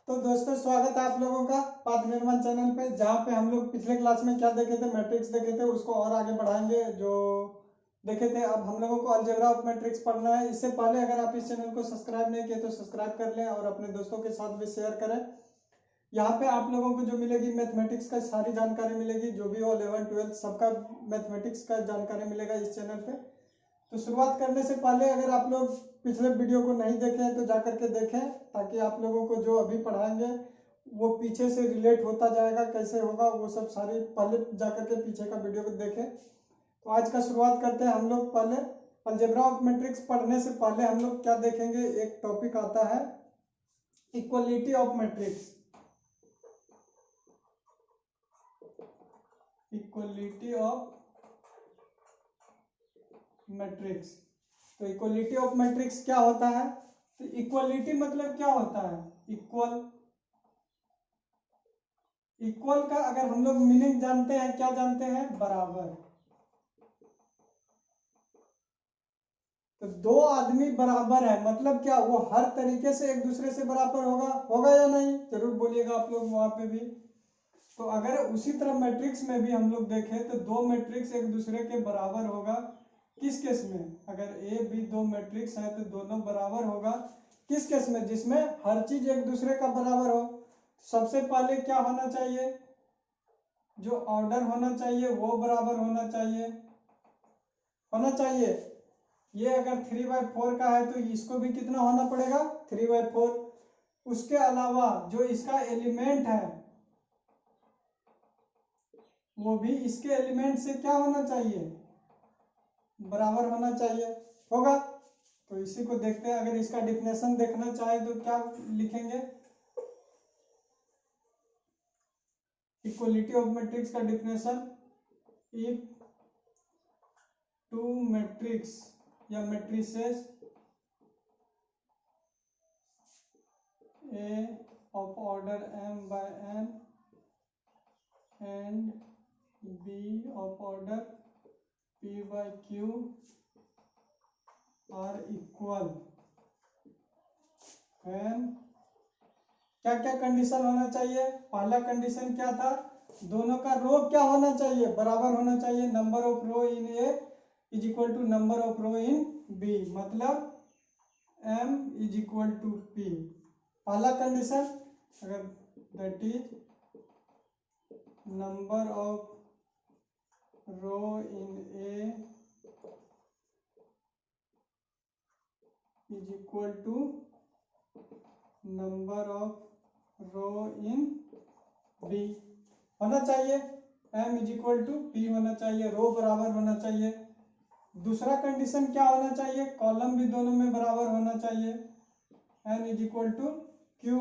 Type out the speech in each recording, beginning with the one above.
तो दोस्तों स्वागत है आप लोगों का पाथ निर्माण चैनल पे, जहाँ पे हम लोग पिछले क्लास में क्या देखे थे, मैट्रिक्स देखे थे, उसको और आगे बढ़ाएंगे। जो देखे थे अब हम लोगों को अलजेब्रा ऑफ मैट्रिक्स पढ़ना है। इससे पहले अगर आप इस चैनल को सब्सक्राइब नहीं किए तो सब्सक्राइब कर लें और अपने दोस्तों के साथ भी शेयर करें। यहाँ पे आप लोगों को जो मिलेगी मैथमेटिक्स का सारी जानकारी मिलेगी, जो भी हो 11 12 सबका मैथमेटिक्स का जानकारी मिलेगा इस चैनल पे। तो शुरुआत करने से पहले अगर आप लोग पिछले वीडियो को नहीं देखे हैं तो जाकर के देखें, ताकि आप लोगों को जो अभी पढ़ाएंगे वो पीछे से रिलेट होता जाएगा, कैसे होगा वो सब सारी पहले जाकर के पीछे का वीडियो को देखें। तो आज का शुरुआत करते हैं हम लोग। पहले अलजेब्रा ऑफ मैट्रिक्स पढ़ने से पहले हम लोग क्या देखेंगे, एक टॉपिक आता है equality of matrix. Equality of matrix. तो इक्वलिटी ऑफ मैट्रिक्स क्या होता है? तो इक्वलिटी मतलब क्या होता है? इक्वल। इक्वल का अगर हम लोग मीनिंग जानते हैं, क्या जानते हैं? बराबर। तो दो आदमी बराबर है मतलब क्या? वो हर तरीके से एक दूसरे से बराबर होगा या नहीं? जरूर बोलिएगा आप लोग वहां पे भी। तो अगर उसी तरह मैट्रिक्स में भी हम लोग देखें तो दो मैट्रिक्स एक दूसरे के बराबर होगा। किस केस में? अगर ए बी दो मैट्रिक्स है तो दोनों बराबर होगा। किस केस में? जिसमें हर चीज एक दूसरे का बराबर हो। सबसे पहले क्या होना चाहिए? जो ऑर्डर होना चाहिए वो बराबर होना चाहिए। ये अगर 3/4 का है तो इसको भी कितना होना पड़ेगा? 3/4। उसके अलावा जो इसका एलिमेंट है वो भी इसके एलिमेंट से क्या होना चाहिए? बराबर होना चाहिए। होगा। तो इसी को देखते हैं। अगर इसका डिफिनेशन देखना चाहे तो क्या लिखेंगे? इक्वलिटी ऑफ मैट्रिक्स का डिफिनेशन, इफ टू मैट्रिक्स या matrices A of order m/n and B of order p/q are equal when क्या क्या कंडीशन होना चाहिए? पहला कंडीशन क्या था? दोनों का रो क्या होना चाहिए? बराबर होना चाहिए। Number of row in A is equal to number of row in B, मतलब m is equal to p। पहला कंडीशन। अगर that is number of row in A is equal to number of row in B होना चाहिए। m is equal to p होना चाहिए, रो बराबर होना चाहिए। दूसरा कंडीशन क्या होना चाहिए? कॉलम भी दोनों में बराबर होना चाहिए। n is equal to q,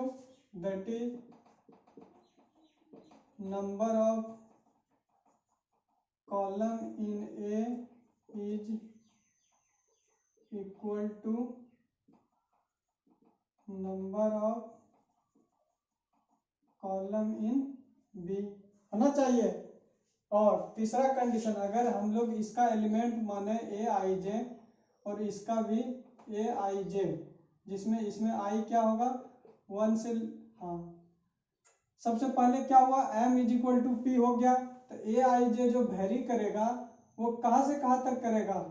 that is number of column in A is equal to number of column in B होना चाहिए। और तीसरा कंडीशन, अगर हम लोग इसका एलिमेंट माने ए आई जे और इसका भी ए आई जे, जिसमें इसमें आई क्या होगा? 1 से, हाँ, सबसे पहले क्या हुआ? m is equal to P हो गया। तो ए आई जे जो वेरी करेगा वो कहाँ से कहाँ तक करेगा?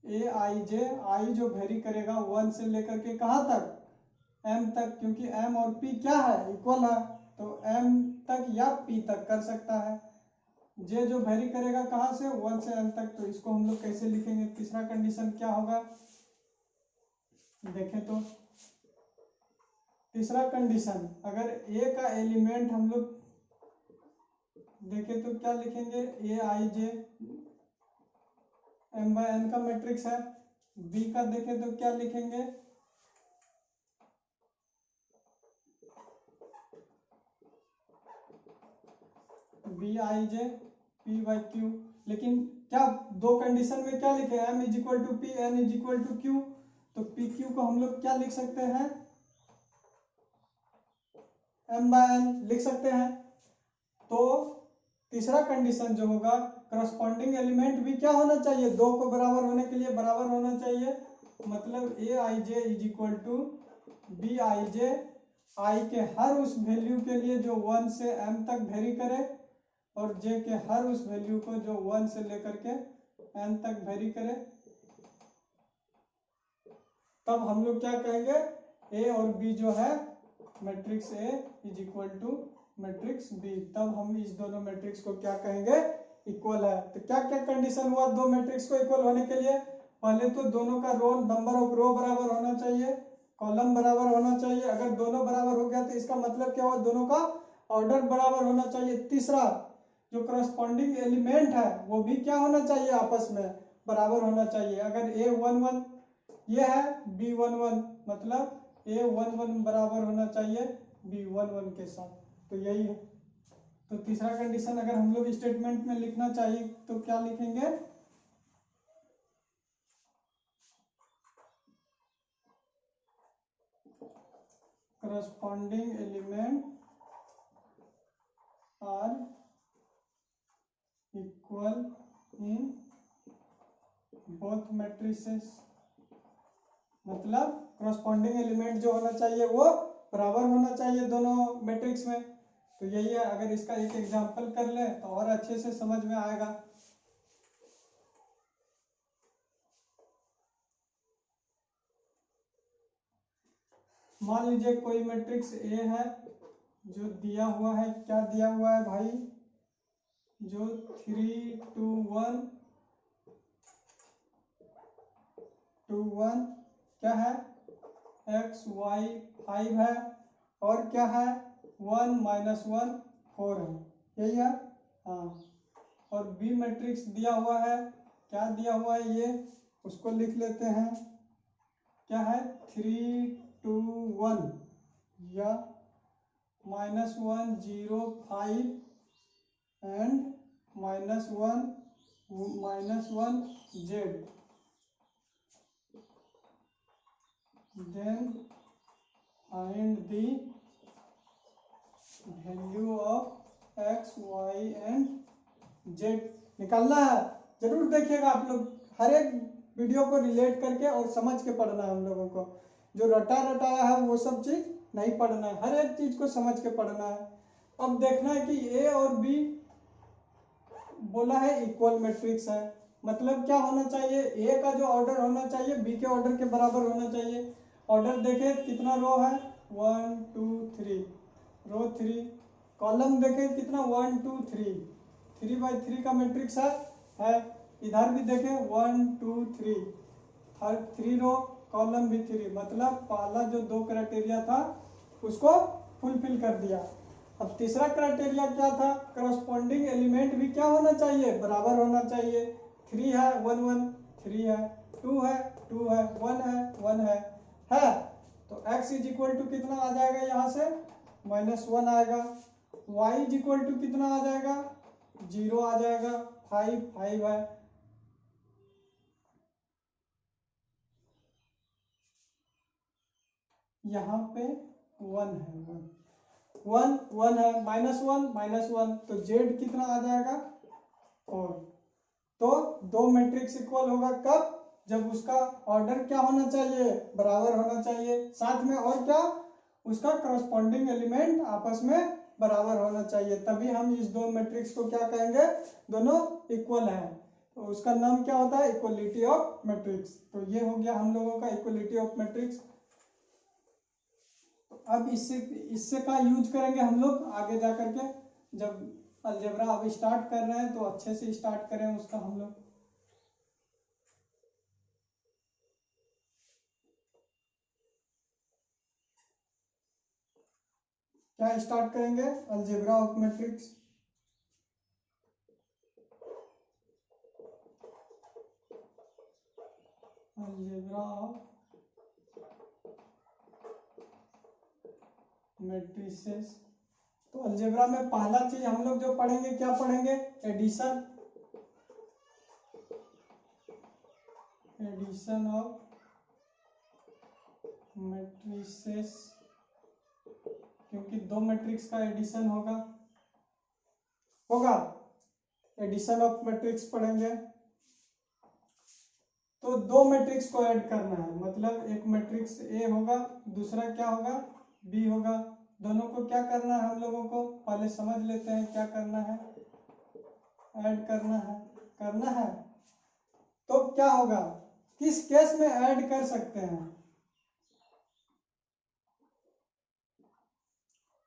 ए आई जे, आई जो वेरी करेगा 1 से लेकर के कहाँ तक? m तक, क्योंकि m और p क्या है? इक्वल है। तो m तक या p तक कर सकता है। जे जो वेरी करेगा कहाँ से? 1 से m तक। तो इसको हम लोग कैसे लिखेंगे? तीसरा कंडीशन क्या होगा देखें तो, तीसरा कंडीशन, अगर a का एलिमेंट हम लोग देखें तो क्या लिखेंगे? ए आई जे m/n का मैट्रिक्स है। b का देखें तो क्या लिखेंगे? b/ij p/q। लेकिन क्या दो कंडीशन में क्या लिखे? m is equal to P, n is equal to q। तो pq को हम लोग क्या लिख सकते हैं? m/n लिख सकते हैं। तो तीसरा कंडीशन जो होगा, करस्पॉन्डिंग एलिमेंट भी क्या होना चाहिए? दो को बराबर होने के लिए बराबर होना चाहिए। मतलब A I J is equal to B I J I K हर उस वैल्यू के लिए जो 1 से m तक वेरी करे, और j के हर उस वैल्यू को जो 1 से लेकर के n तक वेरी करे, तब हम लोग क्या कहेंगे, a और b जो है matrix A is equal to matrix B। तब हम इस दोनों मैट्रिक्स को क्या कहेंगे, इक्वल है। तो क्या क्या कंडीशन हुआ दो मैट्रिक्स को इक्वल होने के लिए, पहले तो दोनों का रो नंबर ऑफ रो बराबर होना चाहिए, कॉलम बराबर होना चाहिए। अगर दोनों बराबर हो गया तो इसका मतलब क्या हुआ, दोनों का ऑर्डर बराबर होना चाहिए। तीसरा, जो करस्पॉन्डिंग एलिमेंट है वो भी क्या होना चाहिए, आपस में बराबर होना चाहिए। अगर A11 ये है, B11 मतलब A11 बराबर होना चाहिए B11 के साथ। तो यही है। तो तीसरा कंडीशन अगर हम लोग स्टेटमेंट में लिखना चाहिए तो क्या लिखेंगे, corresponding element are equal in both matrices। मतलब corresponding element जो होना चाहिए वो बराबर होना चाहिए दोनों मैट्रिक्स में। तो यही है। अगर इसका एक एग्जांपल कर ले तो और अच्छे से समझ में आएगा। मान लीजिए कोई मैट्रिक्स A है जो दिया हुआ है, क्या दिया हुआ है भाई, जो 3 2 1 2 1 क्या है, x y 5 है, और क्या है 1 -1 4 है, यही है। हाँ, और B मैट्रिक्स दिया हुआ है, क्या दिया हुआ है ये, उसको लिख लेते हैं, क्या है 3 2 1 या -1 0 5 and -1 z। then find the value of x y and z निकालना है। जरूर देखिएगा आप लोग, हर एक वीडियो को रिलेट करके और समझ के पढ़ना है हम लोगों को। जो रटा रटाया है वो सब चीज नहीं पढ़ना है, हर एक चीज को समझ के पढ़ना है। अब देखना है कि A और B बोला है इक्वल मैट्रिक्स है, मतलब क्या होना चाहिए, A का जो ऑर्डर होना चाहिए B के ऑर्डर के बराबर होना चाहिए। ऑर्डर देखे कितना रो है, 1 2 3, रो 3। कॉलम देखे कितना 1 2 3, 3x3 का मैट्रिक्स है। इधर भी देखे 1 2 3, हर 3 रो, कॉलम भी 3, मतलब पहला जो दो क्राइटेरिया था उसको फुलफिल कर दिया। अब तीसरा क्राइटेरिया क्या था, करस्पॉन्डिंग एलिमेंट भी क्या होना चाहिए, बराबर होना चाहिए। 3 है 1 1 3 है, 2 है 2 है, 1 है 1 है। तो x इज इक्वल टू कितना आ जाएगा, यहाँ से -1 आएगा। y इज इक्वल टू कितना आ जाएगा, 0 आ जाएगा। 5 5 है। यहाँ पे 1 है, 1 1 है, -1 -1, तो z कितना आ जाएगा 4। तो दो मैट्रिक्स इक्वल होगा कब, जब उसका ऑर्डर क्या होना चाहिए, बराबर होना चाहिए। साथ में और क्या, उसका करस्पॉन्डिंग एलिमेंट आपस में बराबर होना चाहिए, तभी हम इस दो मैट्रिक्स को क्या कहेंगे, दोनों इक्वल है। तो उसका नाम क्या होता है, इक्वलिटी ऑफ मैट्रिक्स। तो ये हो गया हम लोगों का इक्वलिटी ऑफ मैट्रिक्स। अब इससे का यूज करेंगे हम लोग आगे जा करके, जब अलजेब्रा अब स्टार्ट कर रहे हैं तो अच्छे से स्टार्ट करें उसका हम लोग। क्या स्टार्ट करेंगे, algebra of matrix. Algebra of matrices. तो अलजेब्रा में पहला चीज हम लोग जो पढ़ेंगे, क्या पढ़ेंगे, एडिशन। एडिशन ऑफ मैट्रिसेस, क्योंकि दो मैट्रिक्स का एडिशन होगा एडिशन ऑफ मैट्रिक्स पढ़ेंगे। तो दो मैट्रिक्स को ऐड करना है, मतलब एक मैट्रिक्स A होगा, दूसरा क्या होगा बी होगा। दोनों को क्या करना है हम लोगों को, पहले समझ लेते हैं क्या करना है, ऐड करना है। तो क्या होगा, किस केस में ऐड कर सकते हैं,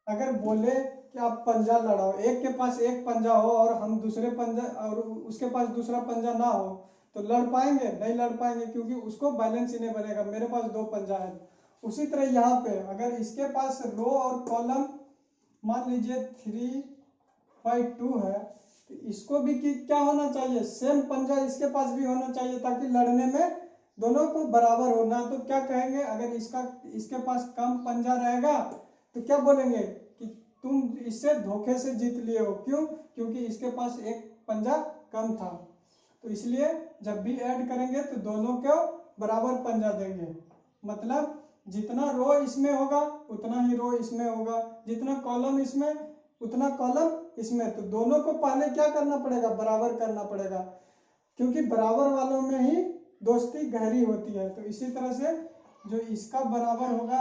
अगर बोले कि आप पंजा लड़ाओ, एक के पास एक पंजा हो और हम दूसरे पंजा और उसके पास दूसरा पंजा ना हो, तो लड़ पाएंगे, नहीं लड़ पाएंगे, क्योंकि उसको बैलेंस ही नहीं बनेगा, मेरे पास दो पंजा है। उसी तरह यहाँ पे अगर इसके पास रो और कॉलम मान लीजिए 3/2 है, तो इसको भी क्या होना चाहिए, सेम पंजा इसके पास भी होना चाहिए, ताकि लड़ने में दोनों को बराबर हो। ना तो क्या कहेंगे, अगर इसके पास कम पंजा रहेगा तो क्या बोलेंगे कि तुम इससे धोखे से जीत लिए हो, क्यों, क्योंकि इसके पास एक पंजा कम था। तो इसलिए जब भी ऐड करेंगे तो दोनों को बराबर पंजा देंगे, मतलब जितना रो इसमें होगा उतना ही रो इसमें होगा, जितना कॉलम इसमें उतना कॉलम इसमें, तो दोनों को पहले क्या करना पड़ेगा, बराबर करना पड़ेगा, क्योंकि बराबर वालों में ही दोस्ती गहरी होती है। तो इसी तरह से जो इसका बराबर होगा,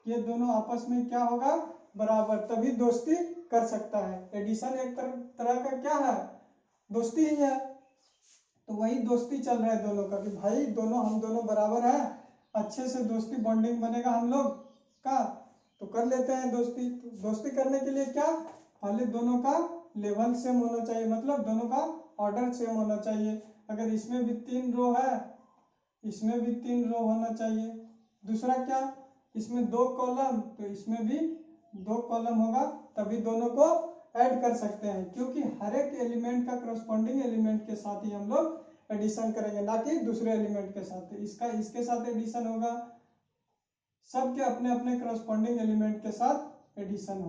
ये दोनों आपस में क्या होगा, बराबर, तभी दोस्ती कर सकता है। एडिशन एक तरह का क्या है, दोस्ती ही है। तो वही दोस्ती चल रहा है दोनों का, कि भाई दोनों हम दोनों बराबर हैं, अच्छे से दोस्ती बॉन्डिंग बनेगा हम लोग का, तो कर लेते हैं दोस्ती। तो दोस्ती करने के लिए क्या, पहले दोनों का लेवल सेम होना चाहिए, मतलब दोनों का ऑर्डर सेम होना चाहिए। अगर इसमें भी 3 रो है, इसमें भी 3 रो होना चाहिए। दूसरा क्या, इसमें 2 कॉलम, तो इसमें भी 2 कॉलम होगा, तभी दोनों को ऐड कर सकते हैं, क्योंकि हर एक एलिमेंट का करस्पॉन्डिंग एलिमेंट के साथ ही हम लोग एडिशन करेंगे, ना कि दूसरे एलिमेंट के साथ। इसका इसके साथ एडिशन होगा, सबके अपने अपने करस्पॉन्डिंग एलिमेंट के साथ एडिशन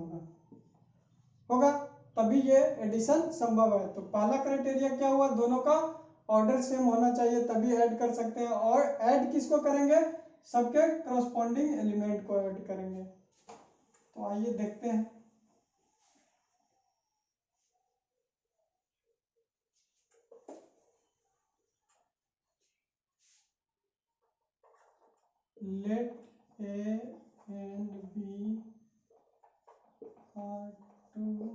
होगा, तभी ये एडिशन संभव है। तो पहला क्राइटेरिया क्या हुआ, दोनों का ऑर्डर सेम होना चाहिए, तभी ऐड कर सकते हैं। और ऐड किसको करेंगे, सबके करस्पॉन्डिंग एलिमेंट को ऐड करेंगे। तो आइए देखते हैं। Let A and B are two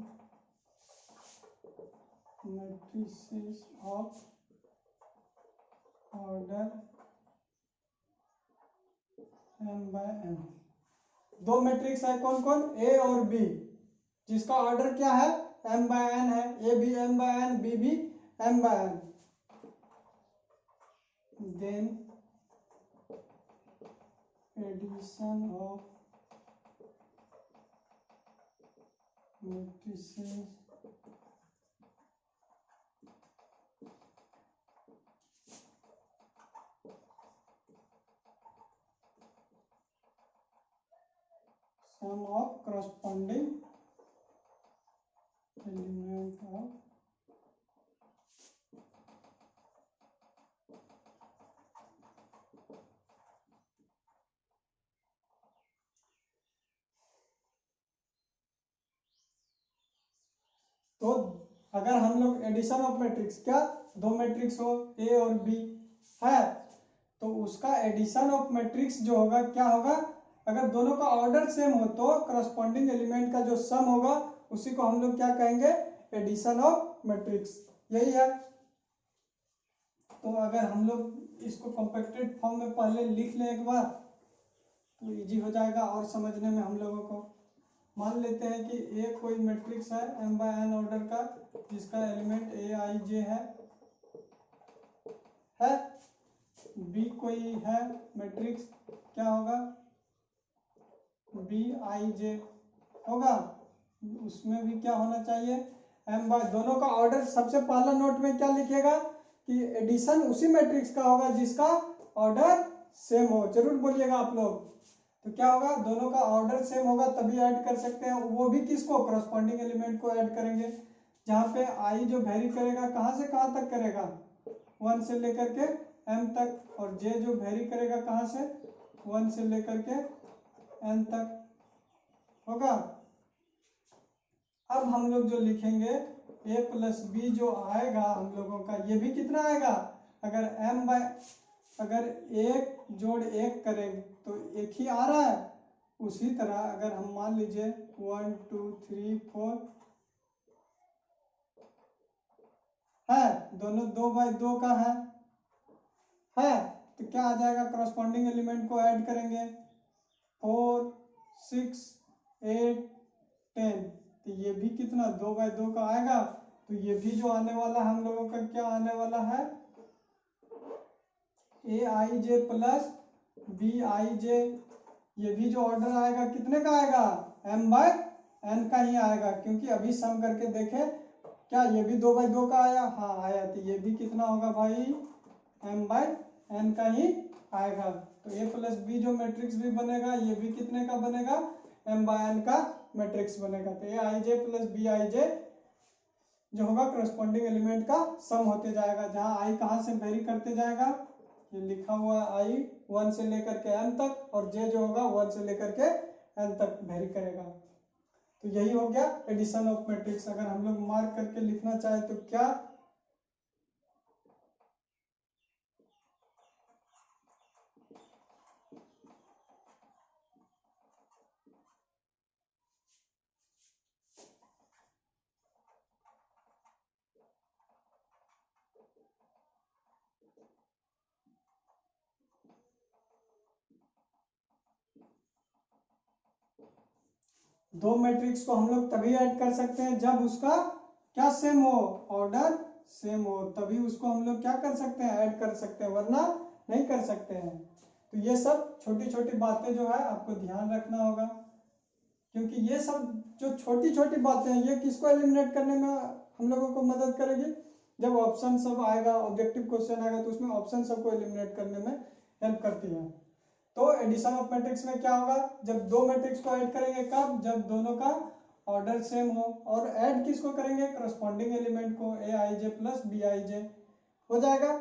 matrices of order m/n। दो मैट्रिक्स है, कौन कौन, A और B, जिसका ऑर्डर क्या है, m/n है, A भी m/n, B भी m/n। Then addition of matrices sum of corresponding element of तो अगर हम लोग एडिशन ऑफ मैट्रिक्स, क्या दो मैट्रिक्स हो ए और बी है, तो उसका एडिशन ऑफ मैट्रिक्स जो होगा क्या होगा, अगर दोनों का ऑर्डर सेम हो तो करस्पॉन्डिंग एलिमेंट का जो सम होगा उसी को हम लोग क्या कहेंगे, एडिशन ऑफ मैट्रिक्स, यही है। तो अगर हम लोग इसको कॉम्पैक्टेड फॉर्म में पहले लिख लें एक बार, तो इजी हो जाएगा और समझने में हम लोगों को। मान लेते हैं कि ए कोई मैट्रिक्स है m/n ऑर्डर का, जिसका एलिमेंट aij है। बी कोई है मैट्रिक्स, क्या होगा, bij होगा, उसमें भी क्या होना चाहिए, दोनों का ऑर्डर। सबसे पहला नोट में क्या लिखेगा कि एडिशन उसी मैट्रिक्स का होगा जिसका ऑर्डर सेम हो, जरूर बोलिएगा आप लोग। तो क्या होगा, दोनों का ऑर्डर सेम होगा तभी ऐड कर सकते हैं, वो भी किसको, करस्पॉन्डिंग एलिमेंट को ऐड करेंगे, जहाँ पे आई जो वेरी करेगा कहाँ से कहाँ तक करेगा, 1 से लेकर के m तक, और जे जो वेरी करेगा कहाँ से, 1 से लेकर के n तक होगा। अब हम लोग जो लिखेंगे a प्लस बी जो आएगा हम लोगों का, ये भी कितना आएगा, अगर 1 जोड़ 1 करें तो 1 ही आ रहा है, उसी तरह अगर हम मान लीजिए 1 2 3 4 है, दोनों 2 बाई 2 का है, तो क्या आ जाएगा, करस्पॉन्डिंग एलिमेंट को ऐड करेंगे 4 6 8 10, तो ये भी कितना 2 बाई 2 का आएगा। तो ये भी जो आने वाला है हम लोगों का क्या आने वाला है, ए I J plus B I जे, ये भी जो ऑर्डर आएगा कितने का आएगा, m बाय n का ही आएगा, क्योंकि अभी सम करके देखे क्या ये भी 2 बाई 2 का आया, हाँ आया, तो ये भी कितना होगा भाई m बाय n का ही आएगा। तो a प्लस बी जो मैट्रिक्स भी बनेगा ये भी कितने का बनेगा, m बाय n का मैट्रिक्स बनेगा। तो ए I J plus B I जे जो होगा करस्पॉन्डिंग एलिमेंट का सम होते जाएगा, जहां आई कहां से वेरी करते जाएगा, ये लिखा हुआ आई 1 से लेकर के n तक, और जे जो होगा 1 से लेकर के n तक वेरी करेगा। तो यही हो गया एडिशन ऑफ मैट्रिक्स। अगर हम लोग मार्क करके लिखना चाहे तो क्या, दो मैट्रिक्स को हम लोग तभी ऐड कर सकते हैं जब उसका क्या सेम हो, ऑर्डर सेम हो, तभी उसको हम लोग क्या कर सकते हैं, ऐड कर सकते हैं, वरना नहीं कर सकते हैं। तो ये सब छोटी छोटी बातें जो है आपको ध्यान रखना होगा, क्योंकि ये सब जो छोटी छोटी बातें हैं ये किसको एलिमिनेट करने में हम लोगों को मदद करेगी, जब ऑप्शन सब आएगा, ऑब्जेक्टिव क्वेश्चन आएगा तो उसमें ऑप्शन सबको एलिमिनेट करने में हेल्प करती है। तो एडिशन ऑफ मैट्रिक्स में क्या होगा, जब दो मैट्रिक्स को ऐड करेंगे, कब, जब दोनों का ऑर्डर सेम हो, और ऐड किसको करेंगे, करस्पॉन्डिंग एलिमेंट को, ए I J plus B I जे हो जाएगा,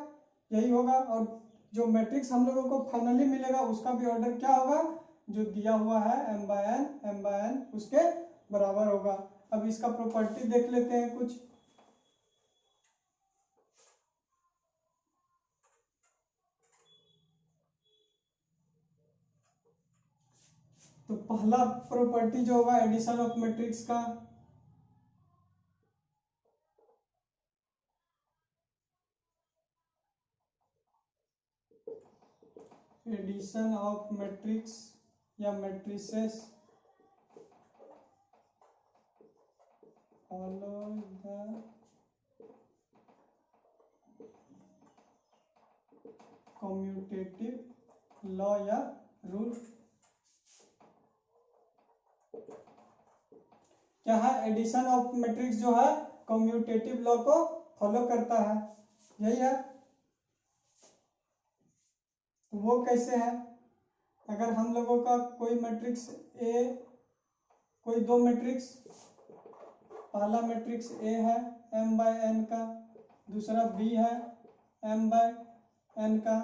यही होगा। और जो मैट्रिक्स हम लोगों को फाइनली मिलेगा उसका भी ऑर्डर क्या होगा, जो दिया हुआ है m बाय n उसके बराबर होगा। अब इसका प्रॉपर्टी देख लेते हैं कुछ। तो पहला प्रॉपर्टी जो होगा एडिशन ऑफ मैट्रिक्स का, एडिशन ऑफ मैट्रिक्स या matrices follow the commutative law या रूल। क्या है, एडिशन ऑफ मैट्रिक्स जो है कम्यूटेटिव लॉ को फॉलो करता है, यही है। तो वो कैसे है, अगर हम लोगों का कोई मैट्रिक्स ए, कोई दो मैट्रिक्स, पहला मैट्रिक्स ए है m बाय n का, दूसरा बी है m बाय n का,